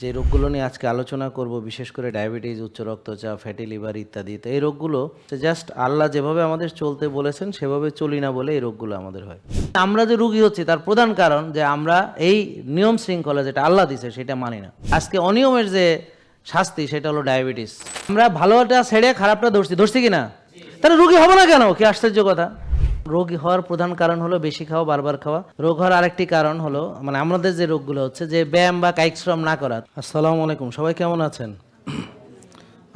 যে রোগগুলো নিয়ে আজকে আলোচনা করব বিশেষ করে ডায়াবেটিস, উচ্চ রক্তচাপ, ফ্যাটি লিভার ইত্যাদি। তো এই রোগগুলো জাস্ট আল্লাহ যেভাবে আমাদের চলতে বলেছেন সেভাবে চলি না বলে এই রোগগুলো আমাদের হয়। আমরা যে রোগী হচ্ছি তার প্রধান কারণ যে আমরা এই নিয়ম শৃঙ্খলা যেটা আল্লাহ দিছে সেটা মানি না। আজকে অনিয়মের যে শাস্তি সেটা হলো ডায়াবেটিস। আমরা ভালোটা ছেড়ে খারাপটা ধরছি কিনা? তাহলে রোগী হবো না কেন? কি আশ্চর্য কথা। রোগ হওয়ার প্রধান কারণ হলো বেশি খাওয়া, বারবার খাওয়া। রোগ হওয়ার আরেকটি কারণ হলো আমাদের যে রোগগুলো হচ্ছে যে ব্যায়াম বা কায়িক শ্রম না করা। আসসালামু আলাইকুম, সবাই কেমন আছেন?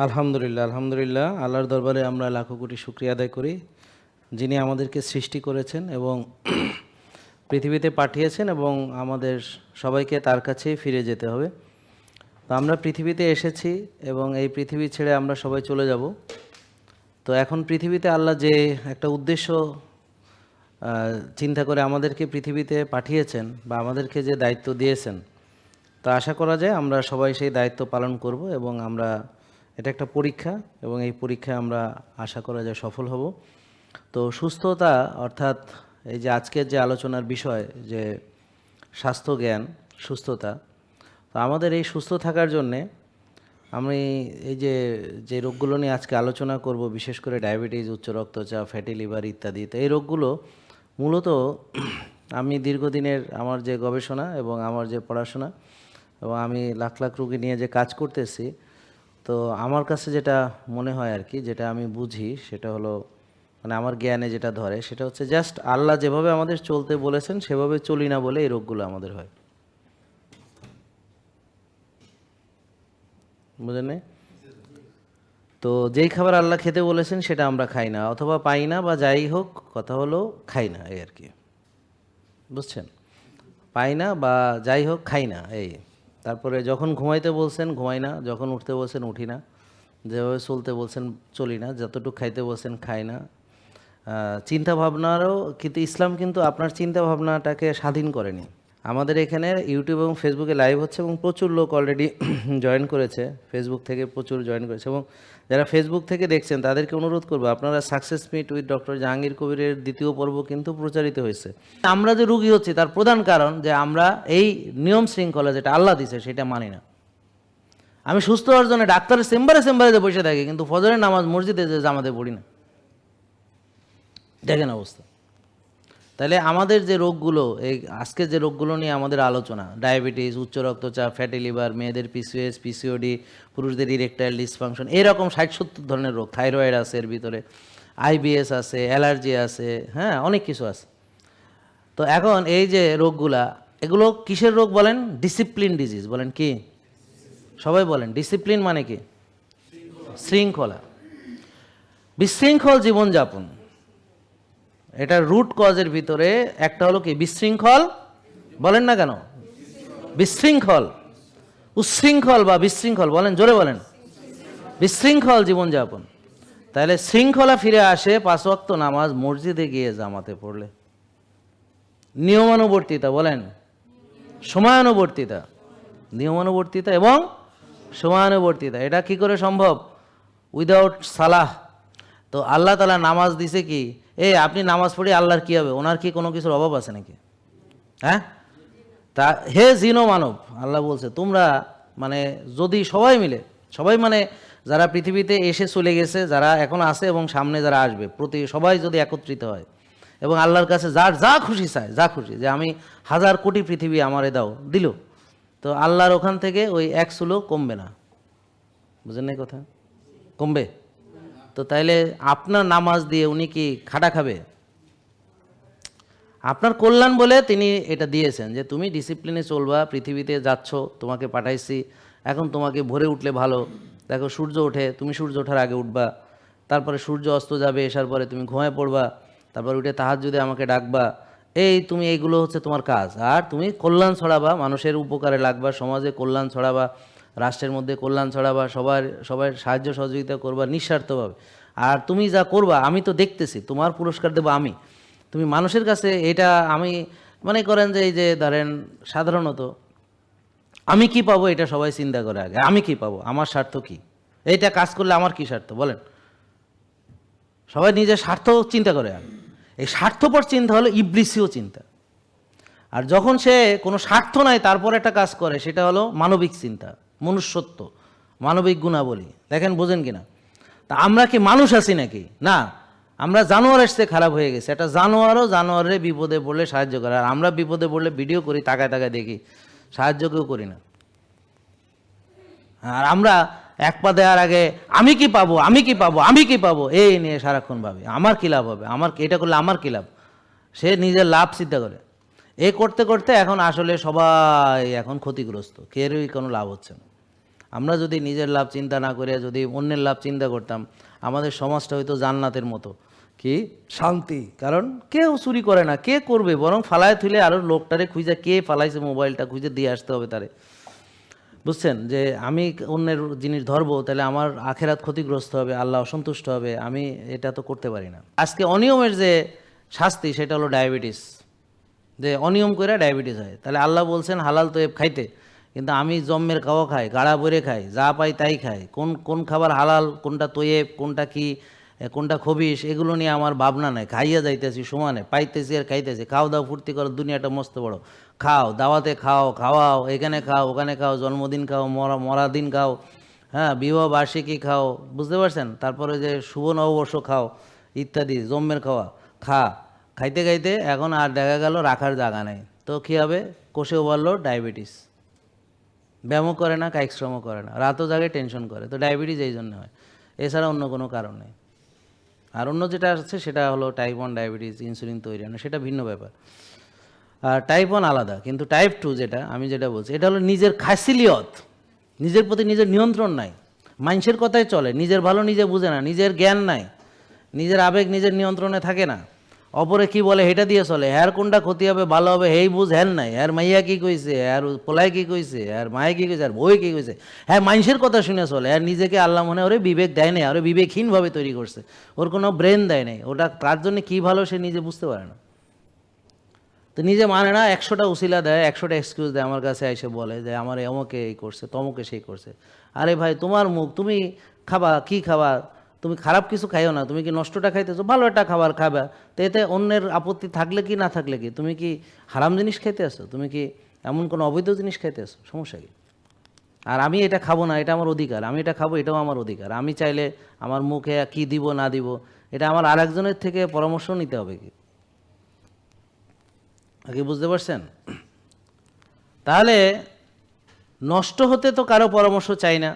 আলহামদুলিল্লাহ, আলহামদুলিল্লাহ। আল্লাহর দরবারে আমরা লাখো কোটি শুকরিয়া আদায় করি, যিনি আমাদেরকে সৃষ্টি করেছেন এবং পৃথিবীতে পাঠিয়েছেন এবং আমাদের সবাইকে তার কাছেই ফিরে যেতে হবে। তো আমরা পৃথিবীতে এসেছি এবং এই পৃথিবী ছেড়ে আমরা সবাই চলে যাব। তো এখন পৃথিবীতে আল্লাহ যে একটা উদ্দেশ্য চিন্তা করে আমাদেরকে পৃথিবীতে পাঠিয়েছেন বা আমাদেরকে যে দায়িত্ব দিয়েছেন, তা আশা করা যায় আমরা সবাই সেই দায়িত্ব পালন করব এবং আমরা এটা একটা পরীক্ষা এবং এই পরীক্ষায় আমরা আশা করা যায় সফল হব। তো সুস্থতা অর্থাৎ এই যে আজকের যে আলোচনার বিষয় যে স্বাস্থ্য জ্ঞান, সুস্থতা, তো আমাদের এই সুস্থ থাকার জন্যে আমি এই যে রোগগুলো নিয়ে আজকে আলোচনা করব বিশেষ করে ডায়াবেটিস, উচ্চ রক্তচাপ, ফ্যাটি লিভার ইত্যাদি। তো এই রোগগুলো মূলত আমি দীর্ঘদিনের আমার যে গবেষণা এবং আমার যে পড়াশোনা এবং আমি লাখ লাখ রোগী নিয়ে যে কাজ করতেছি, তো আমার কাছে যেটা মনে হয় আর কি, যেটা আমি বুঝি সেটা হলো আমার জ্ঞানে যেটা ধরে সেটা হচ্ছে জাস্ট আল্লাহ যেভাবে আমাদের চলতে বলেছেন সেভাবে চলি না বলে এই রোগগুলো আমাদের হয়। বুঝলেন? তো যেই খাবার আল্লাহ খেতে বলেছেন সেটা আমরা খাই না অথবা পাই না, বা যাই হোক কথা হলো খাই না, এই আর কি। বুঝছেন? পাই না বা যাই হোক খাই না, এই। তারপরে যখন ঘুমাইতে বলছেন ঘুমাই না, যখন উঠতে বলছেন উঠি না, যেভাবে চলতে বলছেন চলি না, যতটুকু খাইতে বলছেন খাই না। চিন্তা ভাবনারও কিন্তু ইসলাম কিন্তু আপনার চিন্তা ভাবনাটাকে স্বাধীন করেনি। আমাদের এখানে ইউটিউব এবং ফেসবুকে লাইভ হচ্ছে এবং প্রচুর লোক অলরেডি জয়েন করেছে, ফেসবুক থেকে প্রচুর জয়েন করেছে। এবং যারা ফেসবুক থেকে দেখছেন তাদেরকে অনুরোধ করবো, আপনারা success meet with doctor Jahangir কবিরের দ্বিতীয় পর্ব কিন্তু প্রচারিত হয়েছে। আমরা যে রোগী হচ্ছি তার প্রধান কারণ যে আমরা এই নিয়ম শৃঙ্খলা যেটা আল্লাহ দিছে সেটা মানি না। আমি সুস্থ হওয়ার জন্য ডাক্তারের চেম্বারে যে বসে থাকি, কিন্তু ফজরের নামাজ মসজিদে যে জামাতে পড়ি না। দেখেন অবস্থা। তাহলে আমাদের যে রোগগুলো, এই আজকে যে রোগগুলো নিয়ে আমাদের আলোচনা, ডায়াবেটিস, উচ্চ রক্তচাপ, ফ্যাটি লিভার, মেয়েদের পিসিওএস, পিসিওডি, পুরুষদের ইরেকটাইল ডিসফাংশন, এরকম 60-70 ধরনের রোগ, থাইরয়েড আছে এর ভিতরে, আইবিএস আছে, অ্যালার্জি আছে, হ্যাঁ অনেক কিছু আছে। তো এখন এই যে রোগগুলা, এগুলো কিসের রোগ বলেন? ডিসিপ্লিন ডিজিজ বলেন। কি সবাই বলেন? ডিসিপ্লিন মানে কি? শৃঙ্খলা। বিশৃঙ্খল জীবনযাপন, এটা রুট কজের ভিতরে একটা হলো কি? বিশৃঙ্খল। বলেন না কেন? বিশৃঙ্খল, উচ্ছৃঙ্খল বা বিশৃঙ্খল, বলেন জোরে বলেন। বিশৃঙ্খল জীবনযাপন। তাহলে শৃঙ্খলা ফিরে আসে 5 ওয়াক্ত নামাজ মসজিদে গিয়ে জামাতে পড়লে। নিয়মানুবর্তিতা, বলেন সময়ানুবর্তিতা। নিয়মানুবর্তিতা এবং সময়ানুবর্তিতা, এটা কি করে সম্ভব? উইদাউট সালাহ। তো আল্লাহ তাআলা নামাজ দিছে কি? আপনি নামাজ পড়ি আল্লাহর কি হবে? ওনার কি কোনো কিছুর অভাব আছে নাকি? হ্যাঁ? তা হে জিনো মানব, আল্লাহ বলছে তোমরা যদি সবাই মিলে, সবাই যারা পৃথিবীতে এসে চলে গেছে, যারা এখন আছে এবং সামনে যারা আসবে, সবাই যদি একত্রিত হয় এবং আল্লাহর কাছে যার যা খুশি চায়, যা খুশি, যে আমি 1000 কোটি পৃথিবী আমারে দাও, দিল, তো আল্লাহর ওখান থেকে ওই 1 চুলো কমবে না। বুঝেন না কথা? কমবে? তো তাইলে আপনার নামাজ দিয়ে উনি কি খাটা খাবে? আপনার কল্যাণ বলে তিনি এটা দিয়েছেন যে তুমি ডিসিপ্লিনে চলবা, পৃথিবীতে যাচ্ছ, তোমাকে পাঠাইছি, এখন তোমাকে ভোরে উঠলে ভালো। দেখো সূর্য ওঠে, তুমি সূর্য ওঠার আগে উঠবা, তারপরে সূর্য অস্ত যাবে, এসার পরে তুমি ঘুমায় পড়বা, তারপর উঠে তাহাজ্জুদে আমাকে ডাকবা। তুমি এইগুলো হচ্ছে তোমার কাজ। আর তুমি কল্যাণ ছড়াবা, মানুষের উপকারে লাগবা, সমাজে কল্যাণ ছড়াবা, রাষ্ট্রের মধ্যে কল্যাণ ছড়াবা, সবার সাহায্য সহযোগিতা করবা নিঃস্বার্থভাবে। আর তুমি যা করবা আমি তো দেখতেছি, তোমার পুরস্কার দেবো আমি। তুমি মানুষের কাছে এটা আমি মনে করেন যে এই যে ধরেন সাধারণত আমি কি পাবো এটা সবাই চিন্তা করে আগে, আমি কি পাবো, আমার স্বার্থ কি, এইটা কাজ করলে আমার কি স্বার্থ, বলেন। সবাই নিজের স্বার্থ চিন্তা করে আগে। এই স্বার্থপর চিন্তা হলো ইবলিসীয় চিন্তা। আর যখন সে কোনো স্বার্থ নাই তারপর একটা কাজ করে, সেটা হলো মানবিক চিন্তা, মনুষ্যত্ব, মানবিক গুণাবলী। দেখেন বোঝেন কিনা? তা আমরা কি মানুষ আছি নাকি? না, আমরা জানোয়ার আসতে খারাপ হয়ে গেছে। একটা জানোয়ারের বিপদে পড়লে সাহায্য করে, আর আমরা বিপদে পড়লে ভিডিও করি, তাকায় তাকায় দেখি, সাহায্য কেউ করি না। আর আমরা এক পা দেওয়ার আগে আমি কি পাবো, আমি কি পাবো, আমি কি পাবো, এই নিয়ে সারাক্ষণ ভাবে আমার কি লাভ হবে, আমার এটা করলে আমার কি লাভ, সে নিজের লাভ চিন্তা করে। এ করতে করতে এখন আসলে সবাই এখন ক্ষতিগ্রস্ত, কেউই কোনো লাভ হচ্ছে না। আমরা যদি নিজের লাভ চিন্তা না করে যদি অন্যের লাভ চিন্তা করতাম, আমাদের সমাজটা হয়তো জান্নাতের মতো, কি শান্তি। কারণ কেউ চুরি করে না, কে করবে, বরং ফালায় থুলে আরও লোকটারে খুঁজে কে ফালাইছে মোবাইলটা খুঁজে দিয়ে আসতে হবে তারে। বুঝছেন যে আমি অন্যের জিনিস ধরবো, তাহলে আমার আখেরাত ক্ষতিগ্রস্ত হবে, আল্লাহ অসন্তুষ্ট হবে, আমি এটা তো করতে পারি না। আজকে অনিয়মের যে শাস্তি সেটা হলো ডায়াবেটিস, যে অনিয়ম করে ডায়াবেটিস হয়। তাহলে আল্লাহ বলছেন হালাল তৈব খাইতে, কিন্তু আমি জম্মের খাওয়া খাই, গাড়া বরে খাই, যা পাই তাই খাই। কোন কোন খাবার হালাল, কোনটা তৈব, কোনটা কি, কোনটা খবিস, এগুলো নিয়ে আমার ভাবনা নাই। খাইয়া যাইতেছি সমানে, পাইতেছি আর খাইতেছি। খাও দাও ফুর্তি করো, দুনিয়াটা মস্ত বড়। খাও, দাওয়াতে খাও, খাওয়াও, এখানে খাও, ওখানে খাও, জন্মদিন খাও, মরা দিন খাও, হ্যাঁ, বিবাহ বার্ষিকী খাও, বুঝতে পারছেন? তারপরে যে শুভ নববর্ষ খাও, ইত্যাদি জম্মের খাওয়া খাইতে খাইতে এখন আর দেখা গেল রাখার জায়গা নেই। তো কী হবে? কোষে ওভারলোড, ডায়াবেটিস। ব্যায়ামও করে না, কায়িক শ্রমও করে না, রাতও জাগে, টেনশন করে। তো ডায়াবেটিস এই জন্য হয়, এছাড়া অন্য কোনো কারণ নেই। আর অন্য যেটা আছে সেটা হলো টাইপ 1 ডায়াবেটিস, ইনসুলিন তৈরি হয় না, সেটা ভিন্ন ব্যাপার। আর টাইপ 1 আলাদা, কিন্তু টাইপ 2 যেটা আমি যেটা বলছি, এটা হলো নিজের খাসিলিয়ত, নিজের প্রতি নিজের নিয়ন্ত্রণ নাই, মানুষের কথাই চলে, নিজের ভালো নিজে বুঝে না, নিজের জ্ঞান নাই, নিজের আবেগ নিজের নিয়ন্ত্রণে থাকে না, অপরে কি বলে হেটা দিয়ে চলে। হ্যার কোনটা ক্ষতি হবে ভালো হবে হেই বুঝ হ্যার নাই, হ্যার মাইয়া কি কইছে, হ্যার পোলায় কি কইছে, হ্যার মায়ে কি কইছে, আর বই কি কইছে, হ্যাঁ মানুষের কথা শুনে চলে। আর নিজেকে আল্লাহ মনে ওরে বিবেক দেয় নাই, ওরে বিবেকহীনভাবে তৈরি করছে, ওর কোনো ব্রেন দেয় নাই, ওটা তার জন্য কী ভালো সে নিজে বুঝতে পারে না। তো নিজে মানে না, 100টা উসিলা দেয়, 100টা এক্সকিউজ দেয়, আমার কাছে এসে বলে যে আমার অমুকে এই করছে, তমুকে সেই করছে। আরে ভাই, তোমার মুখ, তুমি খাবা কি খাবা, তুমি খারাপ কিছু খাইও না, তুমি কি নষ্টটা খাইতেছো, ভালো একটা খাবার খাবা, তো এতে অন্যের আপত্তি থাকলে কি না থাকলে কি, তুমি কি হারাম জিনিস খাইতে আসো, তুমি কি এমন কোনো অবৈধ জিনিস খাইতে আসো, সমস্যা কি? আর আমি এটা খাবো না, এটা আমার অধিকার, আমি এটা খাবো, এটাও আমার অধিকার, আমি চাইলে আমার মুখে কি দিব না দিব, এটা আমার আরেকজনের থেকে পরামর্শ নিতে হবে কি, আগে বুঝতে পারছেন? তাহলে নষ্ট হতে তো কারো পরামর্শ চাই না।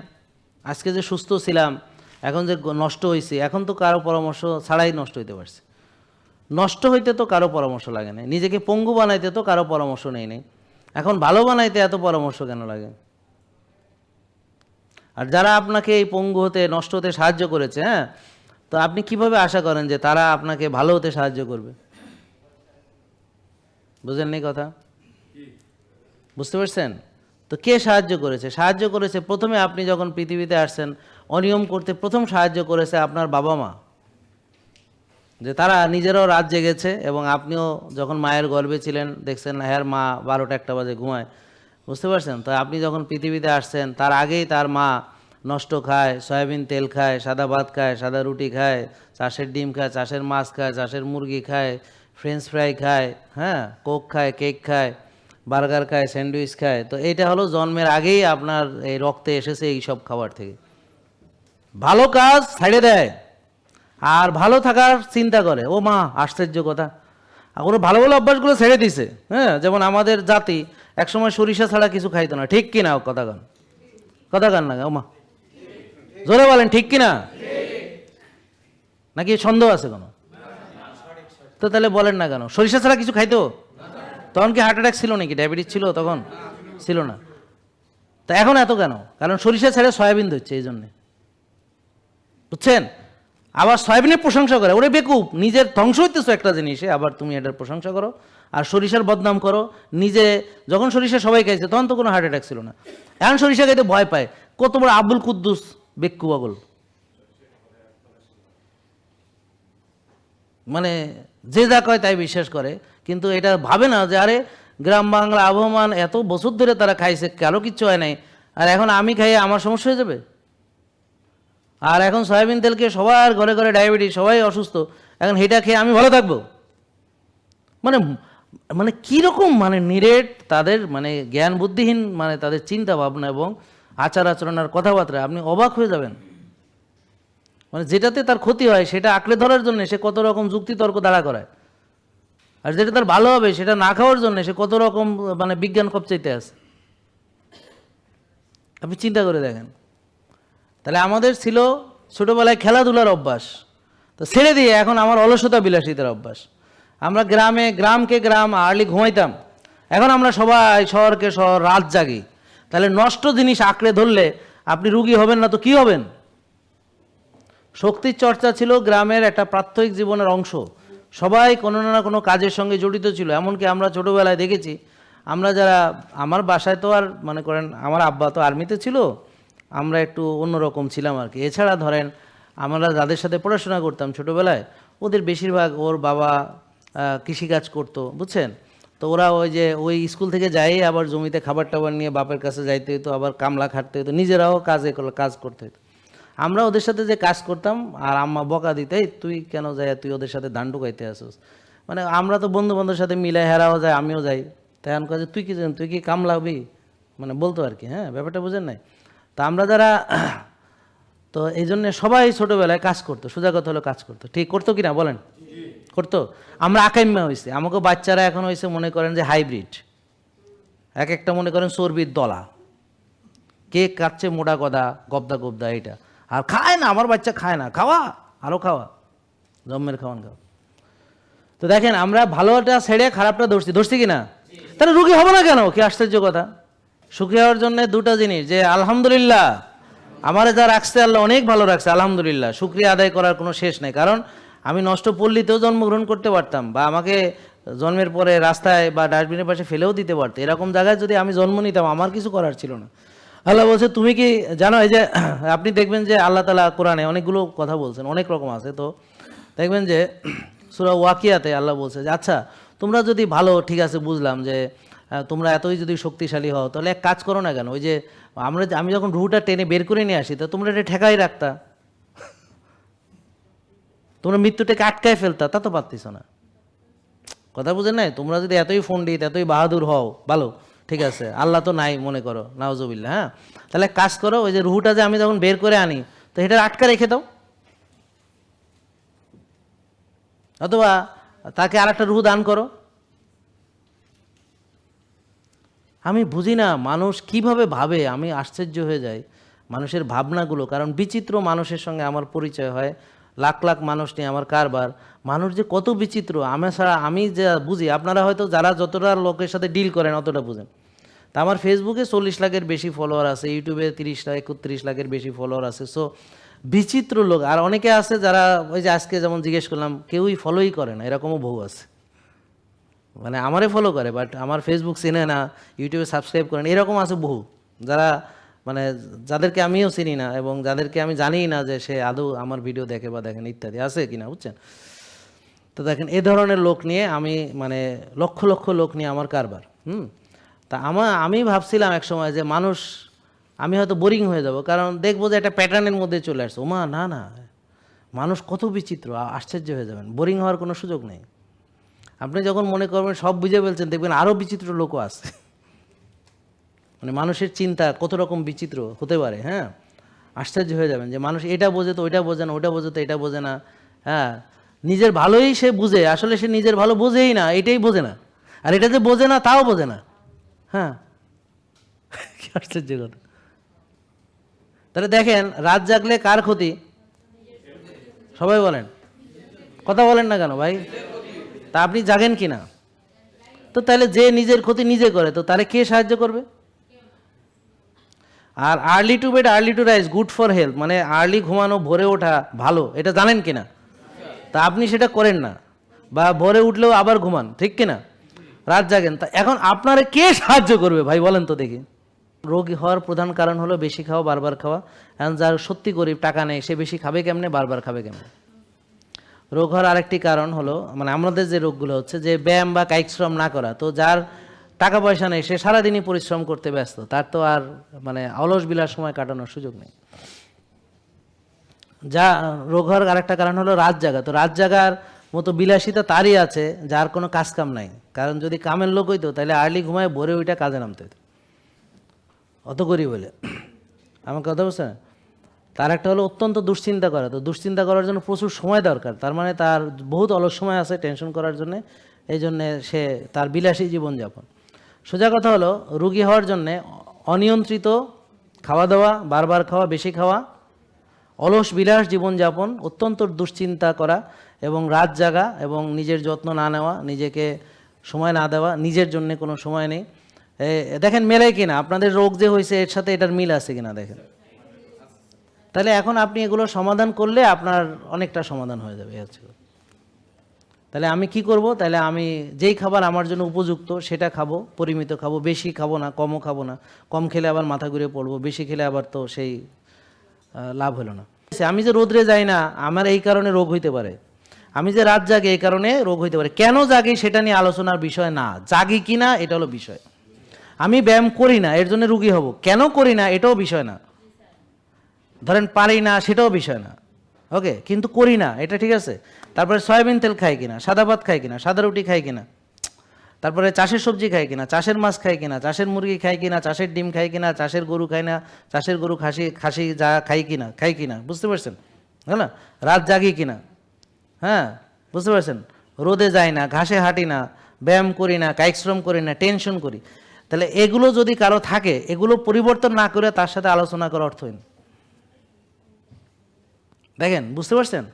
আজকে যে সুস্থ ছিলাম, এখন যে নষ্ট হয়েছে, এখন তো কারো পরামর্শ ছাড়াই নষ্ট হইতে পারছে। নষ্ট হইতে তো কারো পরামর্শ লাগে না, নিজেকে পঙ্গু বানাইতে তো কারো পরামর্শ নেই নেই, এখন ভালো বানাইতে এত পরামর্শ কেন লাগে? আর যারা আপনাকে এই পঙ্গু হতে, নষ্ট হতে সাহায্য করেছে, হ্যাঁ, তো আপনি কিভাবে আশা করেন যে তারা আপনাকে ভালো হতে সাহায্য করবে? বুঝেননি কথা? বুঝতে পারছেন? তো কে সাহায্য করেছে? সাহায্য করেছে প্রথমে আপনি যখন পৃথিবীতে আসছেন, অনিয়ম করতে প্রথম সাহায্য করেছে আপনার বাবা মা, যে তারা নিজেরাও রাত জেগেছে, এবং আপনিও যখন মায়ের গর্ভে ছিলেন দেখছেন হ্যাঁ মা 12টা 1টা বাজে ঘুমায়, বুঝতে পারছেন? তো আপনি যখন পৃথিবীতে আসছেন তার আগেই তার মা নষ্ট খায়, সয়াবিন তেল খায়, সাদা ভাত খায়, সাদা রুটি খায়, চাষের ডিম খায়, চাষের মাছ খায়, চাষের মুরগি খায়, ফ্রেঞ্চ ফ্রাই খায়, হ্যাঁ, কোক খায়, কেক খায়, বার্গার খায়, স্যান্ডউইচ খায়। তো এইটা হলো জন্মের আগেই আপনার এই রক্তে এসেছে এই সব খাবার থেকে। ভালো কাজ ছাড়ে দেয় আর ভালো থাকার চিন্তা করে, ও মা আশ্চর্য কথা, ওরা ভালো ভালো অভ্যাসগুলো ছেড়ে দিছে। হ্যাঁ, যেমন আমাদের জাতি একসময় সরিষা ছাড়া কিছু খাইতো না, ঠিক কিনা? কথা গান না ও মা, জোরে বলেন ঠিক কিনা, নাকি সন্দেহ আছে কোনো? তো তাহলে বলেন না কেন, সরিষা ছাড়া কিছু খাইতো? তখন কি হার্ট অ্যাটাক ছিল নাকি, ডায়াবেটিস ছিল তখন? ছিল না। তা এখন এত কেন? কারণ সরিষা ছেড়ে সয়াবিন ধরছে, এই জন্যে, বুঝছেন? আবার সয়াবিনের প্রশংসা করে, ওরে বেকুব, নিজের ধ্বংস হইতেছো একটা জিনিসে, আবার তুমি এটার প্রশংসা করো আর সরিষার বদনাম করো। নিজে যখন সরিষা সবাই খাইছে তখন তো কোনো হার্ট অ্যাটাক ছিল না, এখন সরিষা খাইতে ভয় পায়। কত বড় আব্দুল কুদ্দুস বেক্কু পাগল, মানে যে যা কয় তাই বিশ্বাস করে, কিন্তু এটা ভাবে না যে আরে গ্রাম বাংলা আবহমান এত বছর ধরে তারা খাইছে, কারো কিচ্ছু হয় নাই, আর এখন আমি খাইয়ে আমার সমস্যা হয়ে যাবে। আর এখন সয়াবিন তেলকে সবার ঘরে ঘরে ডায়াবেটিস, সবাই অসুস্থ, এখন হেটা খেয়ে আমি ভালো থাকবো? মানে মানে কীরকম মানে নিরেট তাদের মানে জ্ঞান বুদ্ধিহীন মানে তাদের চিন্তা ভাবনা এবং আচার আচরণ আর কথাবার্তা, আপনি অবাক হয়ে যাবেন। মানে যেটাতে তার ক্ষতি হয় সেটা আঁকড়ে ধরার জন্য সে কত রকম যুক্তি তর্ক দাঁড়া করায়, আর যেটা তার ভালো হবে সেটা না খাওয়ার জন্য সে কত রকম মানে বিজ্ঞান খপচাইতে আছে। আপনি চিন্তা করে দেখেন। তাহলে আমাদের ছিল ছোটোবেলায় খেলাধুলার অভ্যাস, তো ছেড়ে দিয়ে এখন আমার অলসতা বিলাসিতার অভ্যাস। আমরা গ্রামকে গ্রাম আর্লি ঘুমাইতাম, এখন আমরা সবাই শহরকে শহর রাত জাগি। তাহলে নষ্ট জিনিস আঁকড়ে ধরলে আপনি রুগী হবেন না তো কি হবেন? শক্তির চর্চা ছিল গ্রামের একটা প্রাত্যহিক জীবনের অংশ, সবাই কোনো না কোনো কাজের সঙ্গে জড়িত ছিল। এমনকি আমরা ছোটোবেলায় দেখেছি, আমরা যারা, আমার বাসায় তো আর মনে করেন আমার আব্বা তো আর্মিতে ছিল, আমরা একটু অন্যরকম ছিলাম আর কি। এছাড়া ধরেন আমরা যাদের সাথে পড়াশোনা করতাম ছোটোবেলায়, ওদের বেশিরভাগ ওর বাবা কৃষিকাজ করতো, বুঝছেন। তো ওরা ওই যে ওই স্কুল থেকে যাই আবার জমিতে খাবার টাবার নিয়ে বাপের কাছে যাইতে হতো, আবার কামলা খাটতে হতো, নিজেরাও কাজ করতে হতো। আমরা ওদের সাথে যে কাজ করতাম আর আম্মা বকা দিতে, তুই কেন যাই, তুই ওদের সাথে ধান ঢুকাইতে আসোস। মানে আমরা তো বন্ধু বান্ধবের সাথে মিলে, হেরাও যায় আমিও যাই, তাই আমি কাজে তুই কি জান, তুই কি কামলাবি, মানে বলতো আর কি। হ্যাঁ, ব্যাপারটা বুঝেন নাই। তা আমরা যারা তো এই জন্যে সবাই ছোটোবেলায় কাজ করতো, সোজা কথা হলো কাজ করতো। ঠিক করতো কি না বলেন? করতো। আমরা আকাইম্যা হয়েছে, আমাকে বাচ্চারা এখন হয়েছে মনে করেন যে হাইব্রিড, এক একটা মনে করেন চর্বির দলা, কে কাটছে মোটা গদা গবদা গবদা, এটা আর খায় না, আমার বাচ্চা খায় না, খাওয়া আরও খাওয়া, জন্মের খাওয়ান খাওয়া। তো দেখেন আমরা ভালোটা ছেড়ে খারাপটা ধরছি কি না? তাহলে রুগী হবে না কেন? কি আশ্চর্য কথা। সুখী হওয়ার জন্য দুটো জিনিস, যে আলহামদুলিল্লাহ আমারে যা রাখছে আল্লাহ অনেক ভালো রাখছে, আলহামদুলিল্লাহ, শুকরিয়া আদায় করার কোনো শেষ নেই। কারণ আমি নষ্ট পল্লীতেও জন্মগ্রহণ করতে পারতাম, বা আমাকে জন্মের পরে রাস্তায় বা ডাস্টবিনের পাশে ফেলেও দিতে পারতো। এরকম জায়গায় যদি আমি জন্ম নিতাম আমার কিছু করার ছিল না। আল্লাহ বলছে তুমি কি জানো, এই যে আপনি দেখবেন যে আল্লাহ তাআলা কোরআনে অনেকগুলো কথা বলছেন, অনেক রকম আছে। তো দেখবেন যে সূরা ওয়াকিয়াতে আল্লাহ বলছে যে আচ্ছা তোমরা যদি ভালো, ঠিক আছে বুঝলাম যে তোমরা এতই যদি শক্তিশালী হও, তাহলে এক কাজ করো না কেন, ওই যে আমি যখন রুহুটা টেনে বের করে নিয়ে আসি, তা তোমরা এটা ঠেকাই রাখতা, তোমরা মৃত্যুটাকে আটকায় ফেলতা, তা তো পারতিস না। কথা বুঝেন নাই? তোমরা যদি এতই পণ্ডিত এতই বাহাদুর হও, ভালো, ঠিক আছে, আল্লাহ তো নাই মনে করো, নাউজুবিল্লাহ, হ্যাঁ, তাহলে কাজ করো, ওই যে রুহুটা যে আমি যখন বের করে আনি, তো এটা আটকা রেখে দাও, অথবা তাকে আর একটা রুহু দান করো। আমি বুঝি না মানুষ কিভাবে ভাবে, আমি আশ্চর্য হয়ে যাই মানুষের ভাবনাগুলো। কারণ বিচিত্র মানুষের সঙ্গে আমার পরিচয় হয়, লাখ লাখ মানুষ নিয়ে আমার কারবার, মানুষ যে কত বিচিত্র আমি যা বুঝি, আপনারা হয়তো যারা যতটা লোকের সাথে ডিল করেন অতটা বুঝেন। তা আমার ফেসবুকে 40 লাখের বেশি ফলোয়ার আছে, ইউটিউবে 30 লাখ 31 লাখের বেশি ফলোয়ার আছে। সো বিচিত্র লোক। আর অনেকে আছে যারা ওই যে আজকে যেমন জিজ্ঞেস করলাম, কেউই ফলোই করে না, এরকমও বহু আছে। মানে আমারে ফলো করে বাট আমার ফেসবুক চিনে না, ইউটিউবে সাবস্ক্রাইব করেন, এরকম আছে বহু, যারা মানে যাদেরকে আমিও চিনি না এবং যাদেরকে আমি জানিই না যে সে আদৌ আমার ভিডিও দেখে বা দেখেন ইত্যাদি, আছে কিনা, বুঝছেন। তো দেখেন এ ধরনের লোক নিয়ে আমি মানে লক্ষ লক্ষ লোক নিয়ে আমার কারবার। তা আমি ভাবছিলাম এক সময় যে মানুষ, আমি হয়তো বোরিং হয়ে যাব, কারণ দেখবো যে একটা প্যাটার্নের মধ্যে চলে আসছে। ওমা না না, মানুষ কত বিচিত্র, আশ্চর্য হয়ে যাবেন, বোরিং হওয়ার কোনো সুযোগ নেই। আপনি যখন মনে করবেন সব বুঝে ফেলছেন, দেখবেন আরও বিচিত্র লোকও আছে। মানে মানুষের চিন্তা কত রকম বিচিত্র হতে পারে। হ্যাঁ, আশ্চর্য হয়ে যাবেন যে মানুষ এটা বোঝে তো ওইটা বোঝে না, ওটা বোঝে তো এটা বোঝে না। হ্যাঁ, নিজের ভালোই সে বুঝে, আসলে সে নিজের ভালো বোঝেই না, এটাই বোঝে না, আর এটা যে বোঝে না তাও বোঝে না। হ্যাঁ, কি আশ্চর্য কথা। তাহলে দেখেন রাত জাগলে কার ক্ষতি? সবাই বলেন, কথা বলেন না কেন ভাই? তা আপনি জাগেন কি না? তো তাহলে যে নিজের ক্ষতি নিজে করে, তো তাহলে কে সাহায্য করবে? আর early to bed early to rise good for health, মানে আর্লি ঘুমানো, ভোরে ওঠা ভালো, এটা জানেন কিনা? তা আপনি সেটা করেন না, বা ভোরে উঠলেও আবার ঘুমান, ঠিক কিনা? রাত জাগেন। তা এখন আপনারে কে সাহায্য করবে ভাই বলেন তো দেখি? রোগী হওয়ার প্রধান কারণ হলো বেশি খাওয়া, বারবার খাওয়া। এখন যার সত্যি গরিব, টাকা নেই, সে বেশি খাবে কেমনে, বারবার খাবে কেমনে? রোগ হওয়ার আরেকটি কারণ হলো, মানে আমাদের যে রোগগুলো হচ্ছে, যে ব্যায়াম বা কায়িক শ্রম না করা। তো যার টাকা পয়সা নেই, সে সারাদিনই পরিশ্রম করতে ব্যস্ত, তার তো আর মানে অলস বিলাস সময় কাটানোর সুযোগ নেই। যা রোগ হওয়ার আরেকটা কারণ হলো রাত জাগা। তো রাত জাগার মতো বিলাসিতা তারই আছে যার কোনো কাজ কাম নাই। কারণ যদি কামের লোক হইতো তাহলে আর্লি ঘুমায় ভোরে ওইটা কাজে নামতে হইতো, অত করি বলে। আমার কথা বুঝছেন? তার একটা হলো অত্যন্ত দুশ্চিন্তা করা। তো দুশ্চিন্তা করার জন্য প্রচুর সময় দরকার, তার মানে তার বহুত অলস সময় আছে টেনশন করার জন্যে, এই জন্যে সে তার বিলাসী জীবনযাপন। সোজা কথা হলো রুগী হওয়ার জন্যে অনিয়ন্ত্রিত খাওয়া দাওয়া, বারবার খাওয়া, বেশি খাওয়া, অলস বিলাস জীবনযাপন, অত্যন্ত দুশ্চিন্তা করা এবং রাত জাগা এবং নিজের যত্ন না নেওয়া, নিজেকে সময় না দেওয়া, নিজের জন্য কোনো সময় নেই। দেখেন মেলে কিনা, আপনাদের রোগ যে হয়েছে এর সাথে এটার মিল আছে কিনা দেখেন। তাহলে এখন আপনি এগুলো সমাধান করলে আপনার অনেকটা সমাধান হয়ে যাবে হচ্ছে। তাহলে আমি কি করব? তাহলে আমি যেই খাবার আমার জন্য উপযুক্ত সেটা খাবো, পরিমিত খাবো, বেশি খাবো না, কমও খাবো না। কম খেলে আবার মাথা ঘুরে পড়বো, বেশি খেলে আবার তো সেই লাভ হলো না। আমি যে রোদ্রে যাই না আমার এই কারণে রোগ হইতে পারে, আমি যে রাত জাগি এই কারণে রোগ হইতে পারে। কেন জাগি সেটা নিয়ে আলোচনার বিষয় না, জাগি কি না এটা হলো বিষয়। আমি ব্যায়াম করি না এর জন্য রুগী হব, কেন করি না এটাও বিষয় না। ধরেন পারি না সেটাও বিষয় না, ওকে, কিন্তু করি না এটা ঠিক আছে। তারপরে সয়াবিন তেল খাই কিনা, সাদা ভাত খাই কিনা, সাদা রুটি খাই কিনা, তারপরে চাষের সবজি খাই কিনা, চাষের মাছ খাই কিনা, চাষের মুরগি খাই কিনা, চাষের ডিম খাই কিনা, চাষের গরু খাই না, চাষের গরু খাসি যা খাই কিনা, বুঝতে পারছেন? হ্যাঁ না, রাত জাগি কিনা, হ্যাঁ বুঝতে পারছেন, রোদে যাই না, ঘাসে হাঁটি না, ব্যায়াম করি না, কায়িক শ্রম করি না, টেনশন করি। তাহলে এগুলো যদি কারো থাকে, এগুলো পরিবর্তন না করে তার সাথে আলোচনা করা অর্থহীন। দেখেন বুঝতে পারছেন?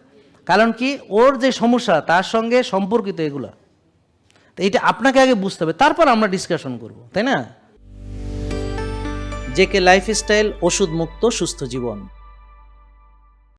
কারণ কি, ওর যে সমস্যা তার সঙ্গে সম্পর্কিত এগুলা, তো এটা আপনাকে আগে বুঝতে হবে, তারপর আমরা ডিসকাশন করব, তাই না? জেকে লাইফস্টাইল, ওষুধ মুক্ত সুস্থ জীবন।